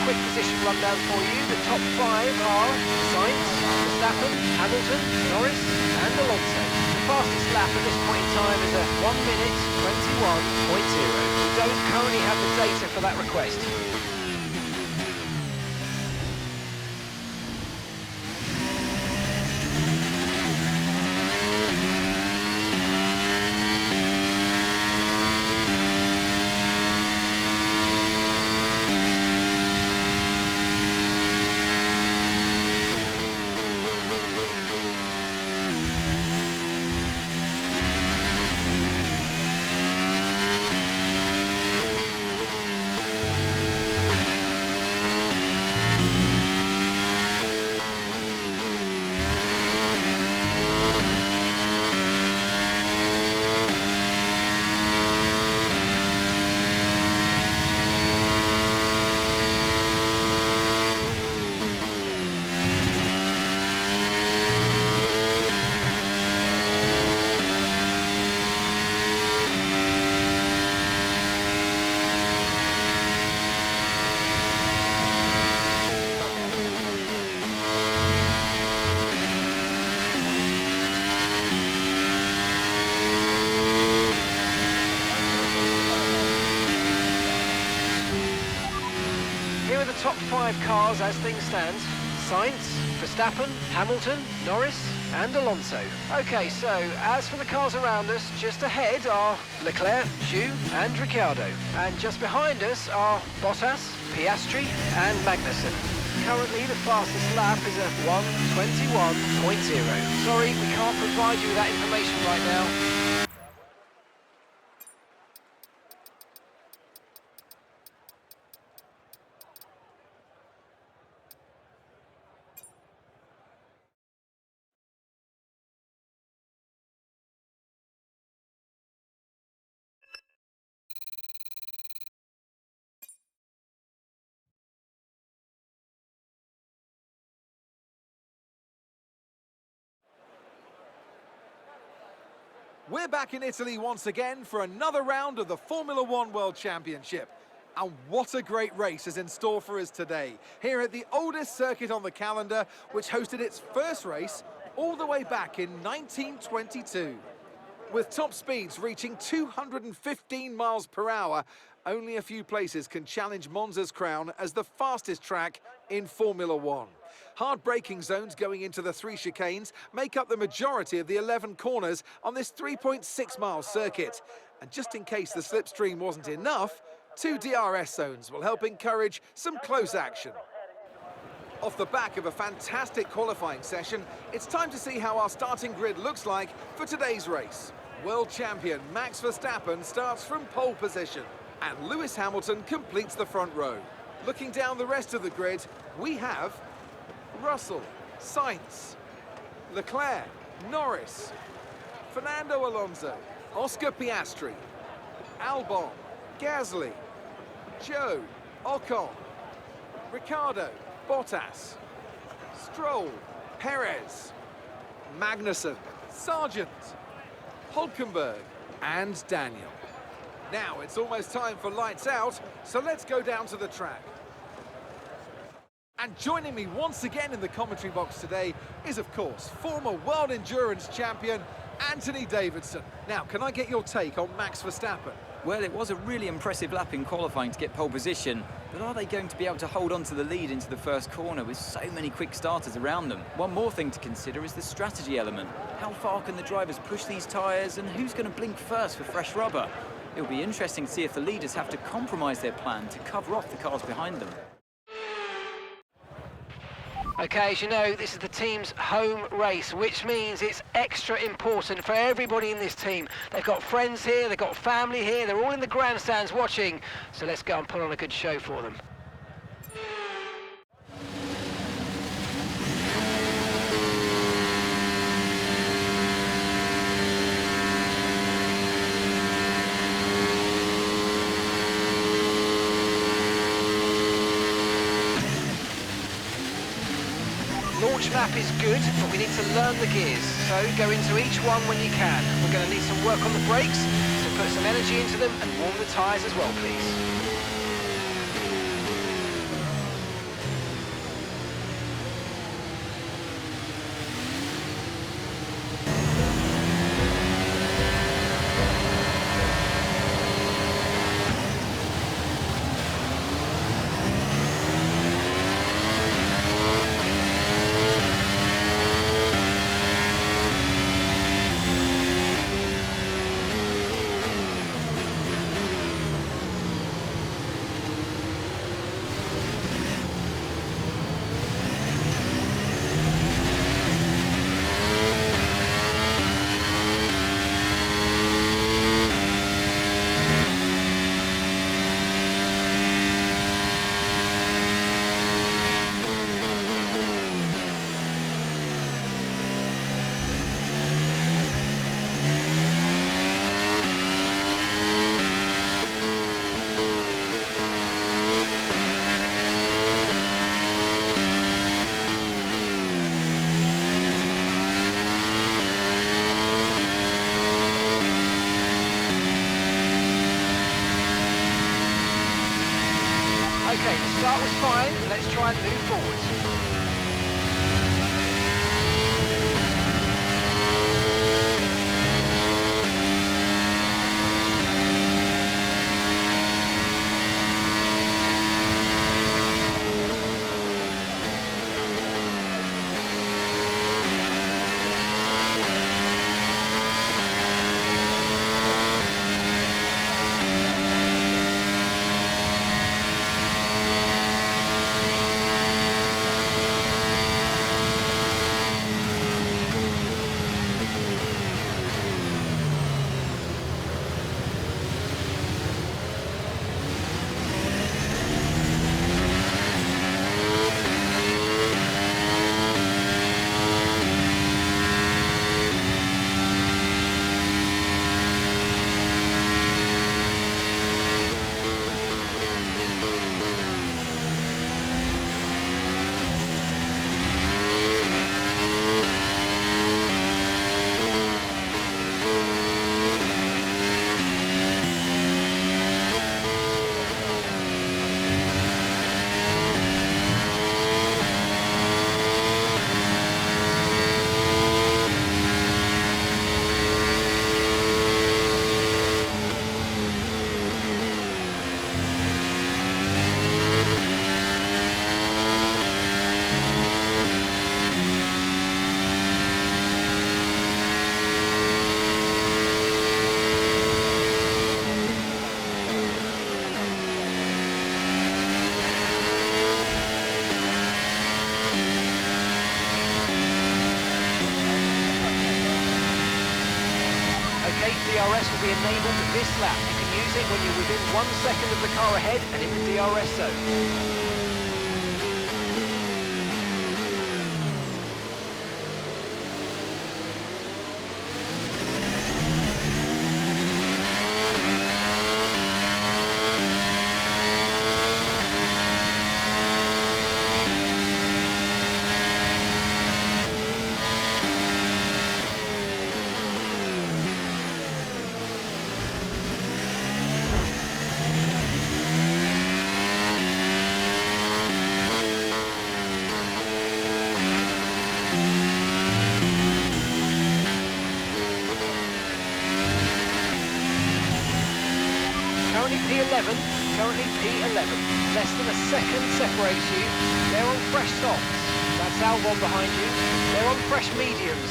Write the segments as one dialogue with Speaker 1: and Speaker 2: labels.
Speaker 1: quick position rundown for you. The top 5 are Sainz, Verstappen, Hamilton, Norris and Alonso. The fastest lap at this point in time is a 1 minute 21.0. We don't currently have the data for that request. Top 5 cars as things stand. Sainz, Verstappen, Hamilton, Norris and Alonso. Okay, so as for the cars around us, just ahead are Leclerc, Zhu and Ricciardo. And just behind us are Bottas, Piastri and Magnussen. Currently the fastest lap is a 1:21.0. Sorry, we can't provide you with that information right now.
Speaker 2: We're back in Italy once again for another round of the Formula One World Championship. And what a great race is in store for us today, here at the oldest circuit on the calendar, which hosted its first race all the way back in 1922. With top speeds reaching 215 miles per hour, only a few places can challenge Monza's crown as the fastest track in Formula One. Hard braking zones going into the 3 chicanes make up the majority of the 11 corners on this 3.6-mile circuit. And just in case the slipstream wasn't enough, 2 DRS zones will help encourage some close action. Off the back of a fantastic qualifying session, it's time to see how our starting grid looks like for today's race. World champion Max Verstappen starts from pole position, and Lewis Hamilton completes the front row. Looking down the rest of the grid, we have Russell, Sainz, Leclerc, Norris, Fernando Alonso, Oscar Piastri, Albon, Gasly, Zhou, Ocon, Ricciardo, Bottas, Stroll, Perez, Magnussen, Sargent, Hulkenberg and Daniel. Now it's almost time for lights out, so let's go down to the track. And joining me once again in the commentary box today is, of course, former World Endurance Champion Anthony Davidson. Now, can I get your take on Max Verstappen?
Speaker 3: Well, it was a really impressive lap in qualifying to get pole position, but are they going to be able to hold on to the lead into the first corner with so many quick starters around them? One more thing to consider is the strategy element. How far can the drivers push these tyres, and who's going to blink first for fresh rubber? It'll be interesting to see if the leaders have to compromise their plan to cover off the cars behind them.
Speaker 1: Okay, as you know, this is the team's home race, which means it's extra important for everybody in this team. They've got friends here, they've got family here, they're all in the grandstands watching, so let's go and put on a good show for them. Launch map is good, but we need to learn the gears, so go into each one when you can. We're going to need some work on the brakes, so put some energy into them and warm the tyres as well, please. start was fine. Let's try and move forward. DRS will be enabled this lap. You can use it when you're within 1 second of the car ahead and in the DRS zone. Currently P11. Less than a second separates you. They're on fresh softs. That's Albon behind you. They're on fresh mediums.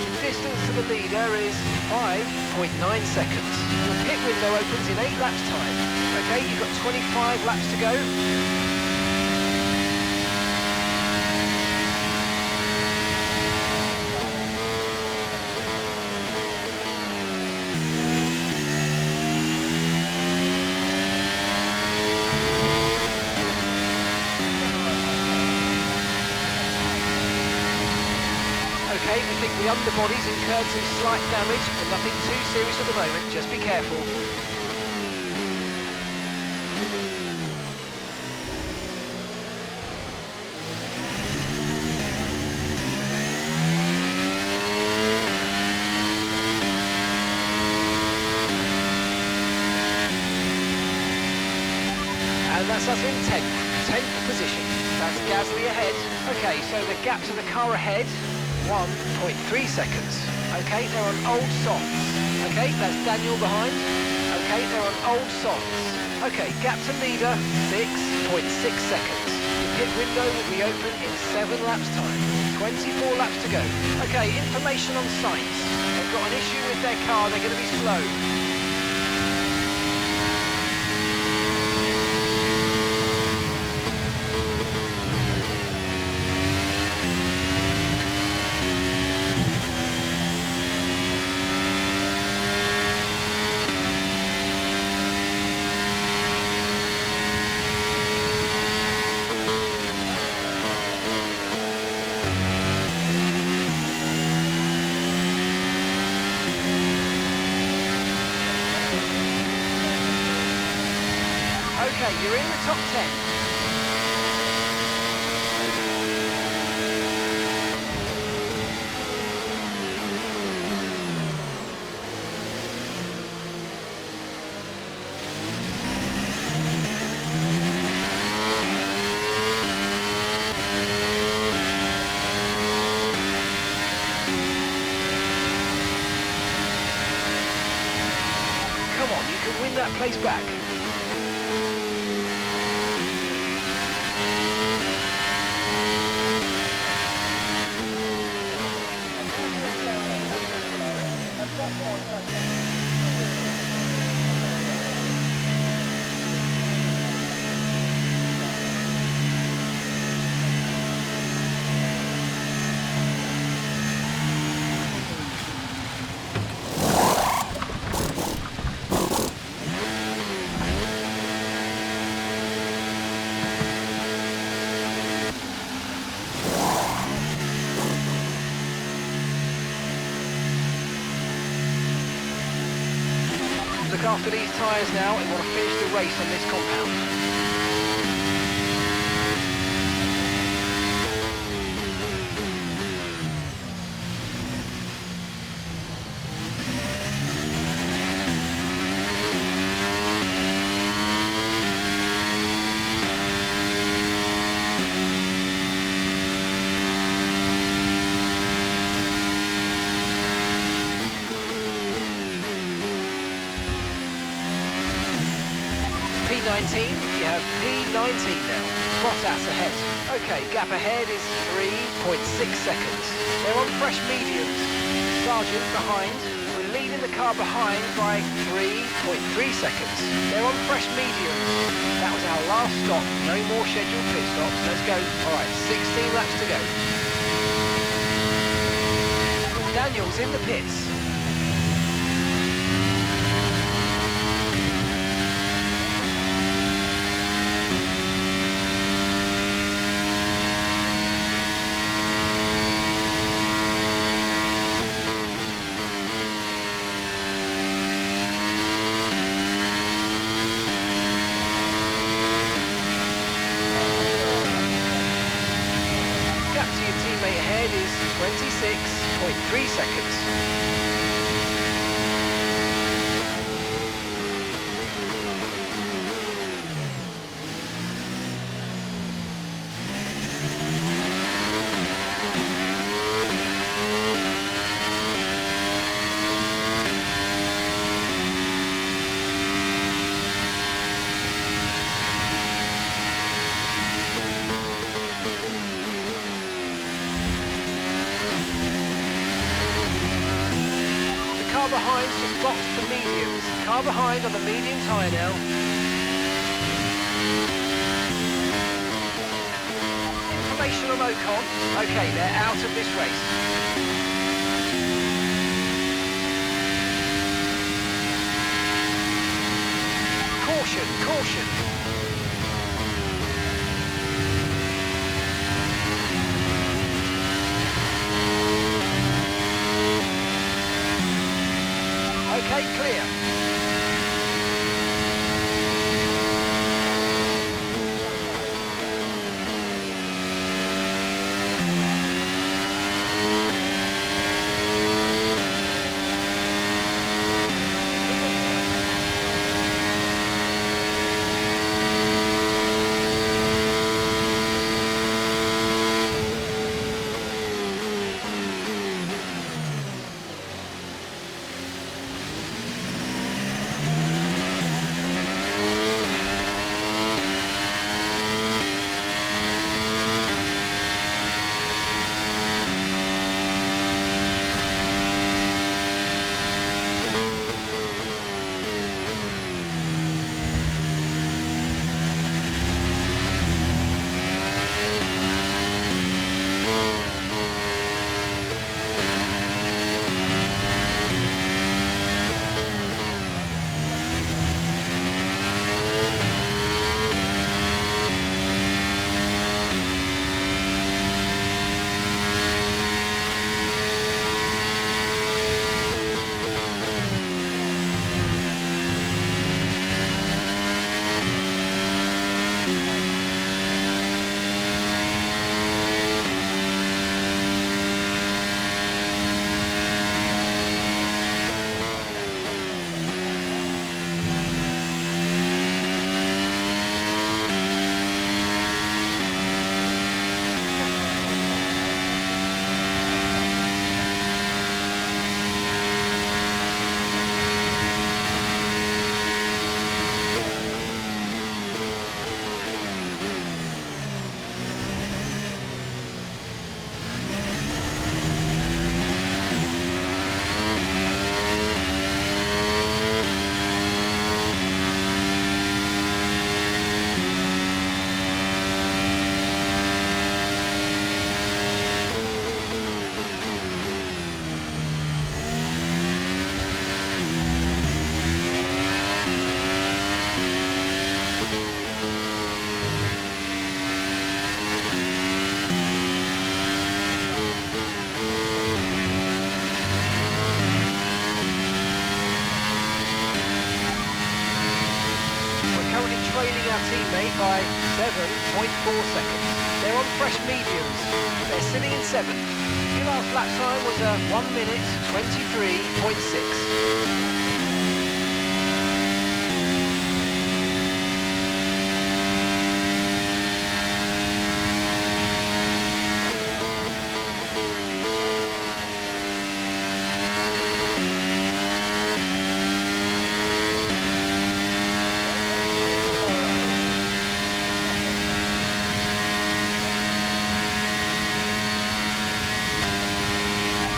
Speaker 1: The distance to the leader is 5.9 seconds. The pit window opens in 8 laps time. Okay, you've got 25 laps to go. Okay, we think the underbody's incurred some slight damage, but nothing too serious at the moment. Just be careful. And that's us in 10th position. That's Gasly ahead. Okay, so the gap to the car ahead, 1.3 seconds. Okay, they're on old softs. Okay, that's Daniel behind. Okay, they're on old softs. Okay, gap to leader, 6.6 seconds. The pit window will be open in 7 laps time. 24 laps to go. Okay, information on Sainz. They've got an issue with their car, they're going to be slow. Okay, you're in the top 10. can win that place back. Look after these tyres now and want to finish the race on this compound. P19, you have P19 now. Bottas ahead. Okay, gap ahead is 3.6 seconds. They're on fresh mediums. Sargent behind. We're leading the car behind by 3.3 seconds. They're on fresh mediums. That was our last stop. No more scheduled pit stops. Let's go. All right, 16 laps to go. Daniel's in the pits. Ahead is 26.3 seconds. Car behind just boxed the mediums. Car behind on the medium tyre now. Information on Ocon. Okay, they're out of this race. Caution, caution. Okay, clear. teammate by 7.4 seconds. They're on fresh mediums. They're sitting in 7th. Your last lap time was a 1 minute 23.6.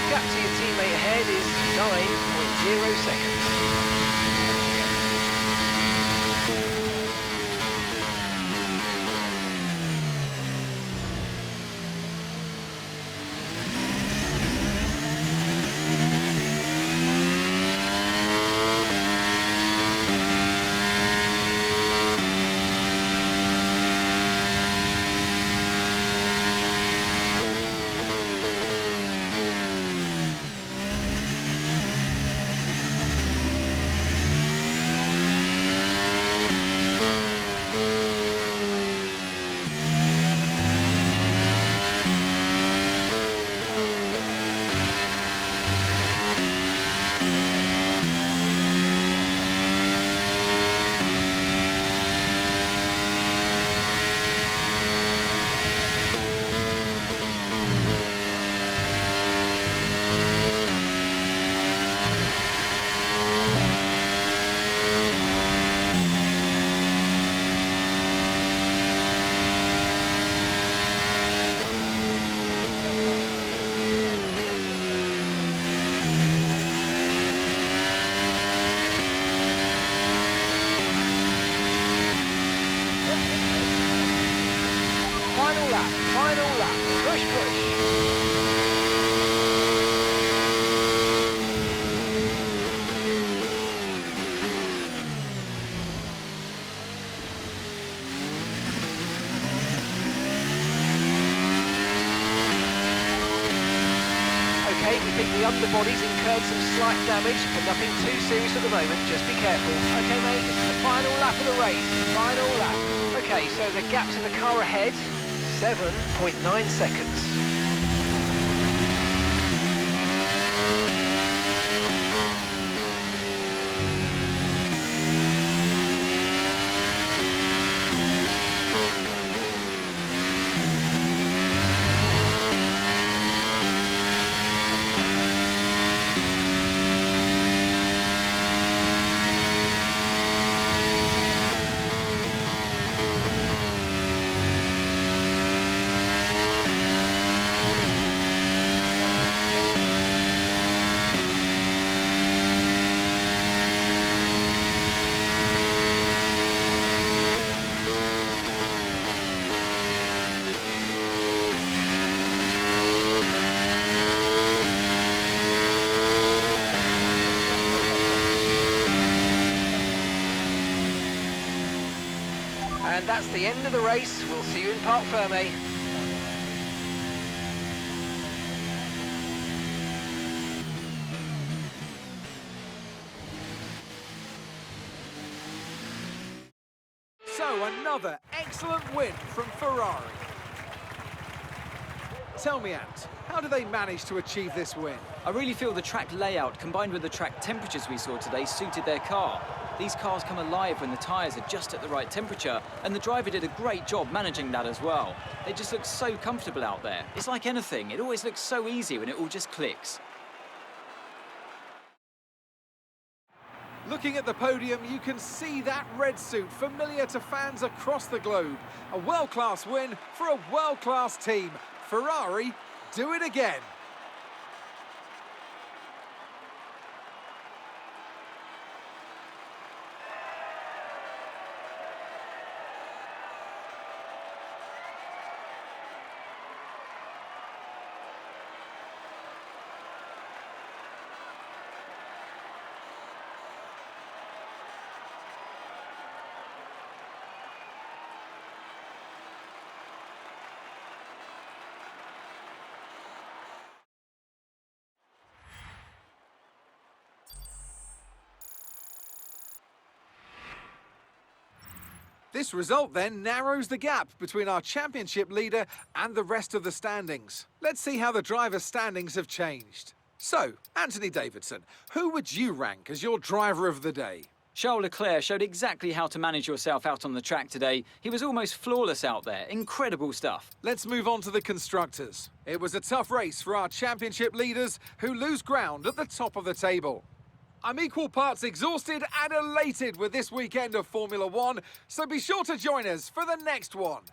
Speaker 1: Gap to your teammate ahead is 9.0 seconds. Final lap, push, push. Okay, we think the underbody's incurred some slight damage, but nothing too serious at the moment, just be careful. Okay mate, this is the final lap of the race, final lap. Okay, so the gap to the car ahead, 7.9 seconds. And that's the end of the race. We'll see you in Parc Fermé.
Speaker 2: So, another excellent win from Ferrari. Tell me, Ant, how do they manage to achieve this win?
Speaker 3: I really feel the track layout combined with the track temperatures we saw today suited their car. These cars come alive when the tyres are just at the right temperature, and the driver did a great job managing that as well. They just look so comfortable out there. It's like anything, it always looks so easy when it all just clicks.
Speaker 2: Looking at the podium, you can see that red suit familiar to fans across the globe. A world-class win for a world-class team. Ferrari, do it again. This result then narrows the gap between our championship leader and the rest of the standings. Let's see how the drivers' standings have changed. So, Anthony Davidson, who would you rank as your driver of the day?
Speaker 3: Charles Leclerc showed exactly how to manage yourself out on the track today. He was almost flawless out there. Incredible stuff.
Speaker 2: Let's move on to the constructors. It was a tough race for our championship leaders who lose ground at the top of the table. I'm equal parts exhausted and elated with this weekend of Formula One, so be sure to join us for the next one.